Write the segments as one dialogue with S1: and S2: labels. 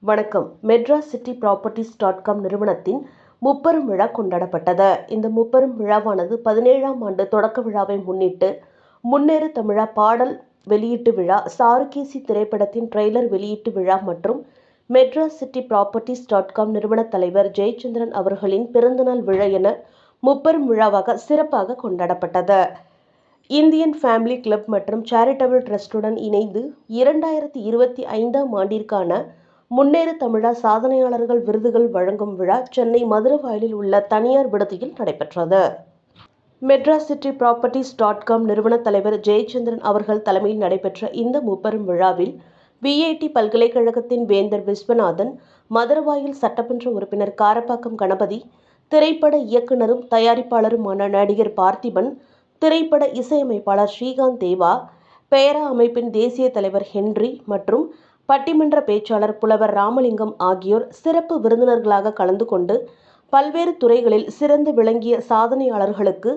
S1: வணக்கம். மெட்ராஸ் சிட்டி ப்ராப்பர்ட்டிஸ்.com நிறுவனத்தின் முப்பெரும் விழா கொண்டாடப்பட்டது. இந்த முப்பெரும் விழாவானது 17ஆம் ஆண்டு தொடக்க விழாவை முன்னிட்டு முன்னேறு தமிழா பாடல் வெளியீட்டு விழா, சாருகேசி திரைப்படத்தின் ட்ரெய்லர் வெளியீட்டு விழா மற்றும் மெட்ராஸ் சிட்டி ப்ராப்பர்ட்டிஸ்.com நிறுவன தலைவர் ஜெயச்சந்திரன் அவர்களின் பிறந்தநாள் விழா என முப்பெரும் விழாவாக சிறப்பாக கொண்டாடப்பட்டது. இந்தியன் ஃபேமிலி கிளப் மற்றும் சேரிட்டபிள் ட்ரஸ்டுடன் இணைந்து 2025ஆம் ஆண்டிற்கான முன்னேறு தமிழா சாதனையாளர்கள் விருதுகள் வழங்கும் விழா சென்னை மதுரவாயலில் உள்ள தனியார் விடுதியில் நடைபெற்றது. மெட்ராஸ் சிட்டி ப்ராப்பர்ட்டிஸ்.com நிறுவன தலைவர் ஜெயச்சந்திரன் அவர்கள் தலைமையில் நடைபெற்ற இந்த முப்பெரும் விழாவில் விஐடி பல்கலைக்கழகத்தின் வேந்தர் விஸ்வநாதன், மதுரவாயல் சட்டமன்ற உறுப்பினர் காரப்பாக்கம் கணபதி, திரைப்பட இயக்குனரும் தயாரிப்பாளருமான நடிகர் பார்த்திபன், திரைப்பட இசையமைப்பாளர் ஸ்ரீகாந்த் தேவா, பேரா அமைப்பின் தேசிய தலைவர் ஹென்றி மற்றும் பட்டிமன்ற பேச்சாளர் புலவர் ராமலிங்கம் ஆகியோர் சிறப்பு விருந்தினர்களாக கலந்து கொண்டு பல்வேறு துறைகளில் சிறந்து விளங்கிய சாதனையாளர்களுக்கு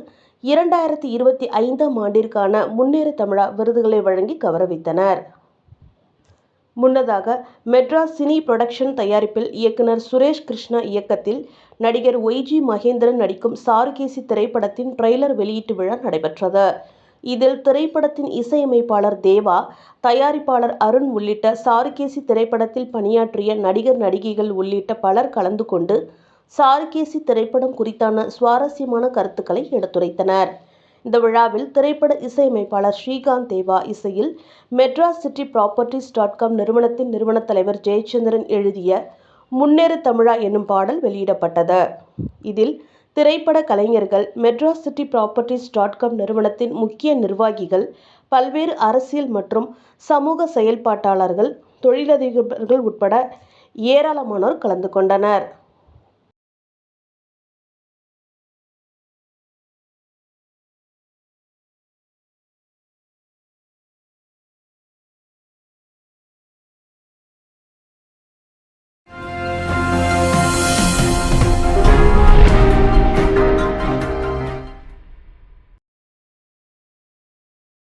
S1: 2025ஆம் ஆண்டிற்கான முன்னேறு தமிழா விருதுகளை வழங்கி கௌரவித்தனர். முன்னதாக மெட்ராஸ் சினி புரொடக்ஷன் தயாரிப்பில் இயக்குனர் சுரேஷ் கிருஷ்ணா இயக்கத்தில் நடிகர் ஒய்.ஜி. மகேந்திரன் நடிக்கும் சாருகேசி திரைப்படத்தின் ட்ரெய்லர் வெளியீட்டு விழா நடைபெற்றது. இதில் திரைப்படத்தின் இசையமைப்பாளர் தேவா, தயாரிப்பாளர் அருண் உள்ளிட்ட சாருகேசி திரைப்படத்தில் பணியாற்றிய நடிகர் நடிகைகள் உள்ளிட்ட பலர் கலந்து கொண்டு சாருகேசி திரைப்படம் குறித்தான சுவாரஸ்யமான கருத்துக்களை எடுத்துரைத்தனர். இந்த விழாவில் திரைப்பட இசையமைப்பாளர் ஸ்ரீகாந்த் தேவா இசையில் மெட்ராஸ் சிட்டி ப்ராப்பர்ட்டிஸ்.com நிறுவனத்தின் நிறுவன தலைவர் ஜெயச்சந்திரன் எழுதிய முன்னேறு தமிழா என்னும் பாடல் வெளியிடப்பட்டது. இதில் திரைப்பட கலைஞர்கள், மெட்ராஸ் சிட்டி ப்ராப்பர்ட்டிஸ்.com நிறுவனத்தின் முக்கிய நிர்வாகிகள், பல்வேறு அரசியல் மற்றும் சமூக செயல்பாட்டாளர்கள், தொழிலதிபர்கள் உட்பட ஏராளமானோர் கலந்து கொண்டனர்.